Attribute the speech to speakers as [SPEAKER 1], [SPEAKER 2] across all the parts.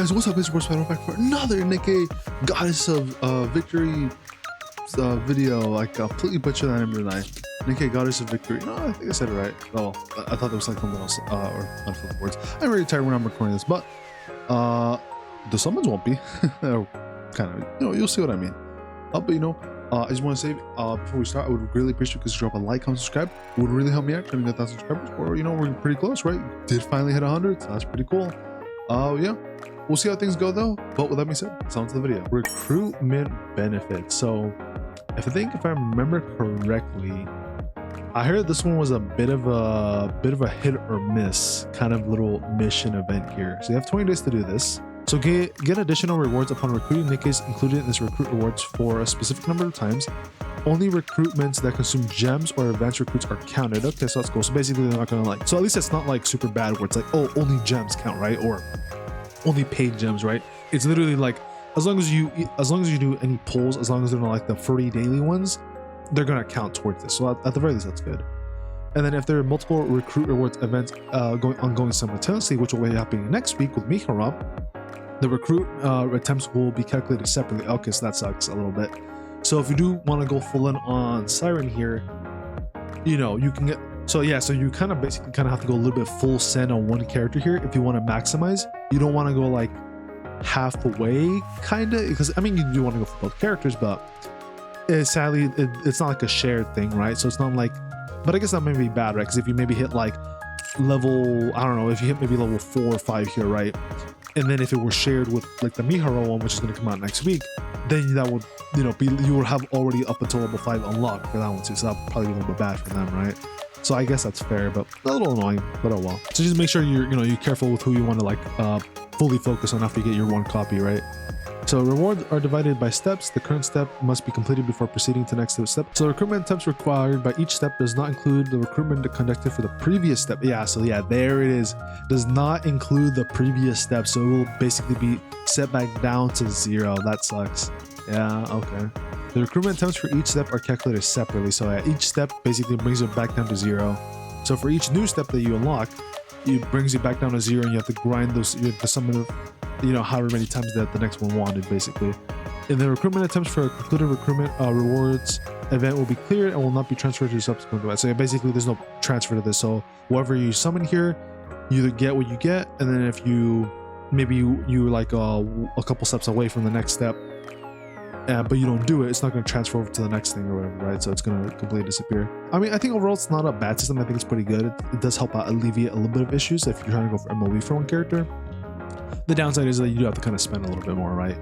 [SPEAKER 1] guys, what's up? It's your boy back for another Nikke Goddess of Victory video. I completely butchered that name, didn't I? Nikke Goddess of Victory. No, I think I said it right. Oh, I thought there was like something else or unfilled words. I'm really tired when I'm recording this, but the summons won't be. Kind of, you'll see what I mean. But I just want to say before we start, I would really appreciate you guys to drop a like, comment, subscribe. It would really help me out trying to get 1,000 subscribers. Or we're pretty close, right? Did finally hit 100, so that's pretty cool. Yeah, we'll see how things go though. But with that being said, let's on to the video. Recruitment benefits. So if I remember correctly, I heard this one was a bit of a hit or miss kind of little mission event here. So you have 20 days to do this. So get additional rewards upon recruiting Nikkes included in this recruit rewards for a specific number of times. Only recruitments that consume gems or advanced recruits are counted. Okay, so that's cool. So basically they're not gonna so at least it's not like super bad where it's like, oh, only gems count, right? Or only paid gems, right? It's literally like as long as you do any pulls, as long as they're not like the free daily ones, they're gonna count towards this. So at the very least, that's good. And then if there are multiple recruit rewards events ongoing simultaneously, which will be happening next week with Mihara, the recruit attempts will be calculated separately. Okay, so that sucks a little bit. So if you do want to go full in on Siren here, you can get, so you kind of have to go a little bit full send on one character here if you want to maximize. You don't want to go like half the way, kind of, because I mean you do want to go for both characters, but sadly it's not like a shared thing, right? So it's not like, but I guess that may be bad, right? Because if you maybe hit like level, I don't know, if you hit maybe level 4 or 5 here, right? And then if it were shared with like the Mihara one, which is going to come out next week, then that would you would have already up until level 5 unlocked for that one too. So that would probably be a little bit bad for them, right? So I guess that's fair, but a little annoying, but oh well. So just make sure you're careful with who you want to like fully focus on after you get your one copy, right? So rewards are divided by steps. The current step must be completed before proceeding to the next step. So recruitment attempts required by each step does not include the recruitment conducted for the previous step. So there it is. Does not include the previous step. So it will basically be set back down to 0. That sucks. Yeah, okay. The recruitment attempts for each step are calculated separately. So each step basically brings it back down to 0. So for each new step that you unlock, it brings you back down to 0 and you have to grind those, the sum of however many times that the next one wanted, basically. In the recruitment attempts for a concluded recruitment rewards event will be cleared and will not be transferred to the subsequent event. So basically there's no transfer to this. So whatever you summon here, you either get what you get, and then if you like a couple steps away from the next step, but you don't do it, it's not going to transfer over to the next thing or whatever, right? So it's going to completely disappear. I mean, I think overall it's not a bad system. I think it's pretty good. It does help out alleviate a little bit of issues if you're trying to go for MOV for one character. The downside is that you do have to kind of spend a little bit more, right?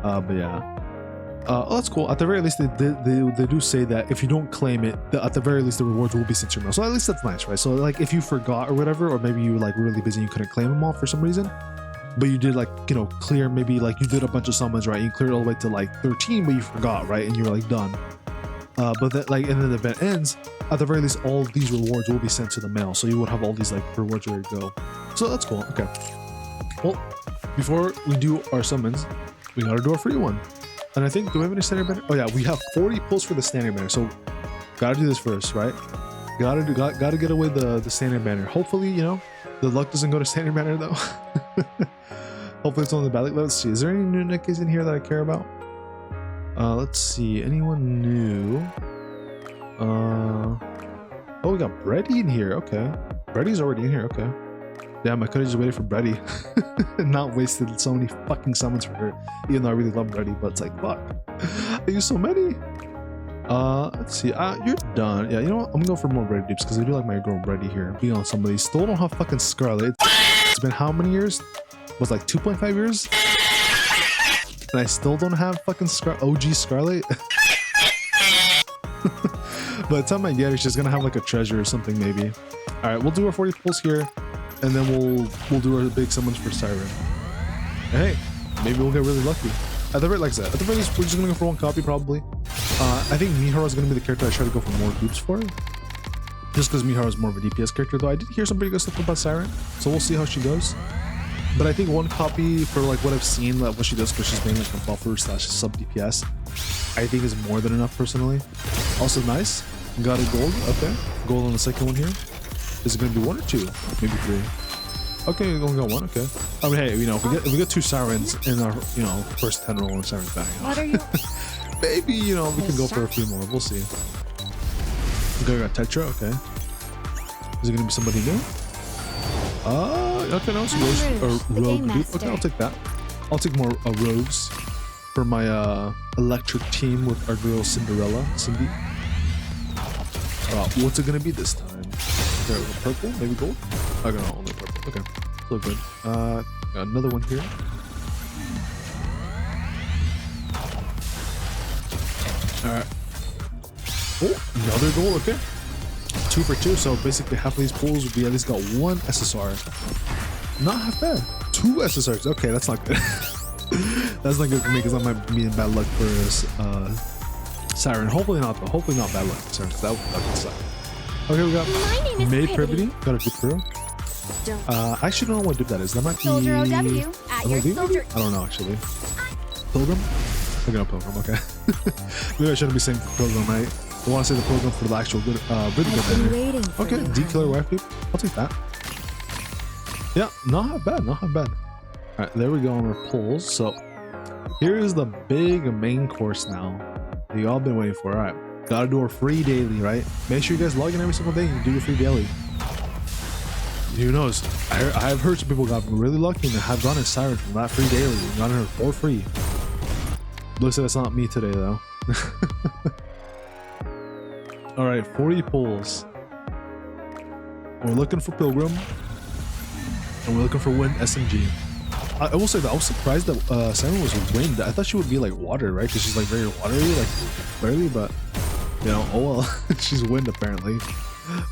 [SPEAKER 1] But yeah. Oh, that's cool. At the very least, they do say that if you don't claim it, at the very least the rewards will be sent to your mail. So at least that's nice, right? So like if you forgot or whatever, or maybe you were like really busy and you couldn't claim them all for some reason, but you did like clear, maybe like you did a bunch of summons, right? You cleared all the way to like 13, but you forgot, right? And you were like done. But that and then the event ends. At the very least, all of these rewards will be sent to the mail, so you would have all these like rewards ready to go. So that's cool. Okay. Well, before we do our summons, we gotta do our free one. And I think, do we have any standard banner? Oh yeah, we have 40 pulls for the standard banner. So gotta do this first, right? Gotta get away the standard banner. Hopefully, the luck doesn't go to standard banner though. Hopefully it's on the ballot. Let's see. Is there any new Nikkes in here that I care about? Let's see. Anyone new? Oh, we got Brady in here. Okay. Brady's already in here. Okay. Damn, I could have just waited for Brady and not wasted so many fucking summons for her, even though I really love Brady, but it's like, fuck. I use so many. Let's see. You're done. Yeah, you know what? I'm gonna go for more Brady dupes because I do like my girl Brady here. Being on somebody. Still don't have fucking Scarlet. It's been how many years? It was like 2.5 years? And I still don't have fucking OG Scarlet. By the time I get it, she's gonna have like a treasure or something maybe. Alright, we'll do our 40 pulls here. And then we'll do our big summons for Siren. And hey, maybe we'll get really lucky. At the very, like I said, at the very least, we're just gonna go for one copy probably. I think Mihara is gonna be the character I try to go for more groups for. Just because Mihara is more of a DPS character, though I did hear some pretty good stuff about Siren, so we'll see how she goes. But I think one copy for like what I've seen, like what she does, because she's being like a buffer / sub DPS, I think is more than enough personally. Also nice, got a gold. Okay, gold on the second one here. Is it going to be 1 or 2? Maybe 3. Okay, we only got one. Okay. I mean, hey, you know, if we get 2 Sirens in our, you know, first 10 roll and Siren's back, you know,
[SPEAKER 2] What are you?
[SPEAKER 1] maybe, you know, we can go for a few more. We'll see. Okay, we got Tetra. Okay. Is it gonna be somebody new? Okay, no, it's rogue dude. Okay, I'll take that. I'll take more rogues for my electric team with our girl Cinderella, Cindy. What's it gonna be this time? Okay, purple, maybe gold. Okay, no, only purple. Okay, so good. Got another one here. All right. Oh, another gold. Okay. 2 for 2, so basically half of these pools would be at least got 1 SSR. Not half bad. 2 SSRs. Okay, that's not good. That's not good for me because I might be in bad luck for Siren. Hopefully not, though. Hopefully not bad luck for Siren. That would suck. Okay, we got Maid Privity. Got a dip through. I actually don't know what dip that is. That might be
[SPEAKER 2] Soldier OW at your soldier.
[SPEAKER 1] I don't know actually. Pilgrim? Okay, no Pilgrim. Okay. Maybe I shouldn't be saying Pilgrim, right? I want to say the Pilgrim for the actual good, really good ending. Okay, D-Killer wife dude. I'll take that. Yeah, not bad, not bad. All right, there we go on our pulls. So here is the big main course now that you all been waiting for. All right, gotta do our free daily, right? Make sure you guys log in every single day and do your free daily. Who knows? I have heard some people got really lucky and have gotten Siren from that free daily and gotten her for free. Looks like that's not me today though. All right, 40 pulls. We're looking for Pilgrim, and we're looking for Wind SMG. I will say that I was surprised that Siren was Wind. I thought she would be like water, right? Because she's like very watery, like barely. But you know, oh well, she's Wind apparently,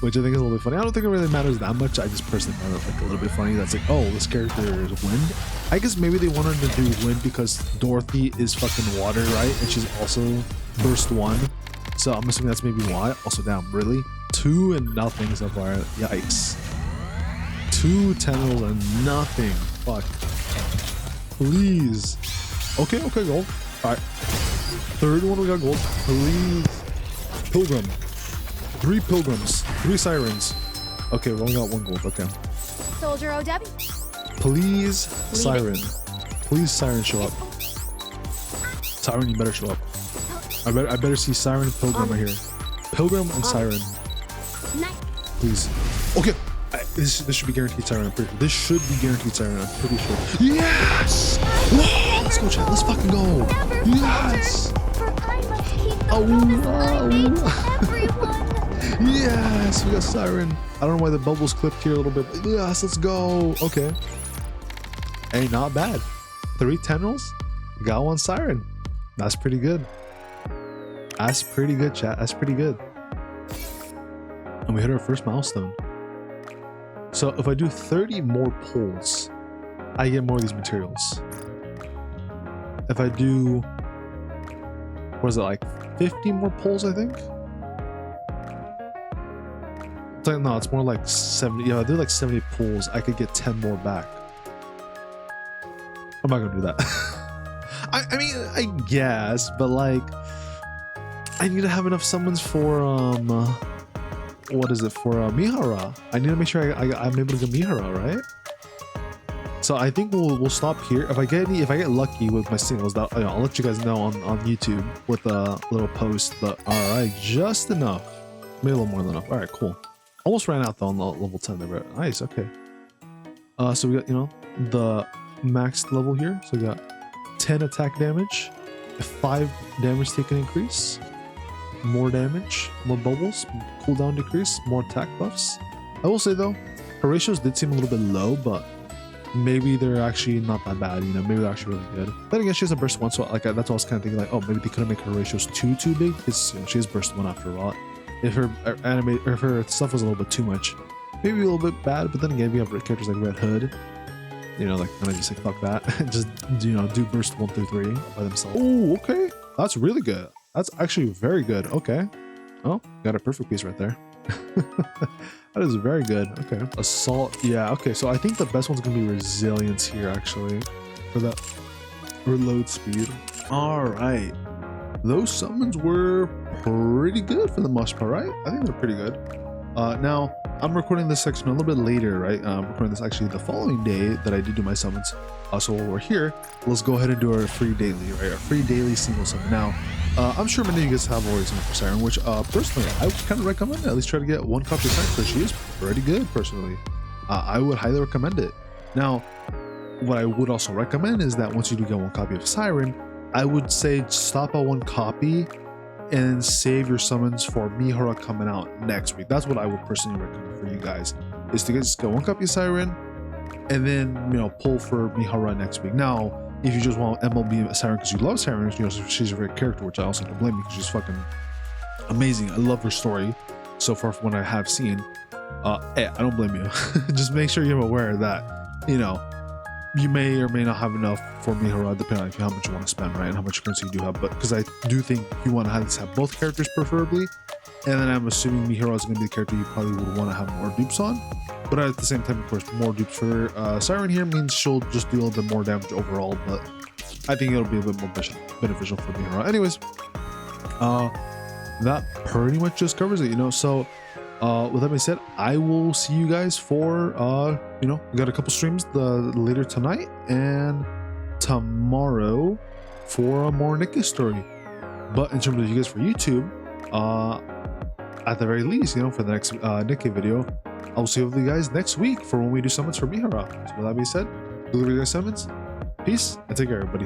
[SPEAKER 1] which I think is a little bit funny. I don't think it really matters that much. I just personally found it like a little bit funny. That's like, oh, this character is Wind. I guess maybe they wanted to do Wind because Dorothy is fucking water, right? And she's also Burst 1. So I'm assuming that's maybe why. Also, damn, really? 2 and nothing so far. Yikes. 2 10-rolls and nothing. Fuck. Please. Okay, gold. Alright. 3rd one we got gold. Please. Pilgrim. 3 Pilgrims. 3 Sirens. Okay, we only got 1 gold. Okay.
[SPEAKER 2] Soldier OW.
[SPEAKER 1] Please, Siren. Please, Siren, show up. Siren, you better show up. I better see Siren and Pilgrim right here. Pilgrim and Siren. Please. Okay. This should be guaranteed Siren. I'm pretty sure. This should be guaranteed Siren. I'm pretty sure. Yes! Whoa, let's go, chat. Let's fucking go. Yes! Oh, wow. Yes, we got Siren. I don't know why the bubbles clipped here a little bit. But yes, let's go. Okay. Hey, not bad. 3 10-rolls. Got 1 Siren. That's pretty good. That's pretty good, chat. That's pretty good. And we hit our first milestone. So if I do 30 more pulls, I get more of these materials. If I do, what is it, like 50 more pulls, I think? It's like, no, it's more like 70. Yeah, I do like 70 pulls, I could get 10 more back. I'm not gonna do that. I mean, I guess, but like, I need to have enough summons for what is it, for Mihara. I need to make sure I'm able to get Mihara, right? So I think we'll stop here. If I get lucky with my singles, that I'll let you guys know on YouTube with a little post. But all right, just enough, maybe a little more than enough. All right, cool. Almost ran out though on the level 10 there, but nice. Okay. So we got, you know, the maxed level here. So we got 10 attack damage, a 5 damage taken increase, more damage, more bubbles, cooldown decrease, more attack buffs. I will say though, her ratios did seem a little bit low, but maybe they're actually not that bad. You know, maybe they're actually really good. Then again, she has a burst 1, so like that's what I was kind of thinking. Like, oh, maybe they couldn't make her ratios too big because, you know, she has burst 1 after all. If her if her stuff was a little bit too much, maybe a little bit bad. But then again, we have characters like Red Hood. You know, like kind of just like fuck that, just, you know, do burst 1 through 3 by themselves. Oh, okay, that's really good. That's actually very good. Okay. Oh, got a perfect piece right there. That is very good. Okay. Assault. Yeah. Okay. So I think the best one's gonna be resilience here, actually, for that reload speed. All right. Those summons were pretty good for the most part, right? I think they're pretty good. Now I'm recording this section a little bit later, right? I'm recording this actually the following day that I did do my summons. So while we're here, let's go ahead and do our free daily, right? Our free daily single summon. Now, I'm sure many of you guys have already summoned for Siren, which personally I would kind of recommend it. At least try to get one copy of Siren because she is pretty good personally. I would highly recommend it. Now, what I would also recommend is that once you do get one copy of Siren, I would say stop at one copy and save your summons for Mihara coming out next week. That's what I would personally recommend for you guys, is to just get one copy of Siren and then, you know, pull for Mihara next week. Now, if you just want MLB Siren because you love Siren, you know, she's a great character, which I also don't blame you because she's fucking amazing. I love her story so far from what I have seen. I don't blame you. Just make sure you're aware that, you know, you may or may not have enough for Mihara depending on how much you want to spend, right, and how much currency you do have. But because I do think you want to have both characters preferably, and then I'm assuming Mihara is going to be the character you probably would want to have more dupes on. But at the same time, of course, more dupes for Siren here means she'll just do a little bit more damage overall. But I think it'll be a bit more beneficial for Mihara. Anyways, that pretty much just covers it, you know. So with that being said, I will see you guys for you know, we got a couple streams later tonight and tomorrow for a more Nikke story. But in terms of you guys for YouTube, at the very least, you know, for the next Nikke video, I will see you guys next week for when we do summons for Mihara. So with that being said, deliver your guys summons, peace, and take care, everybody.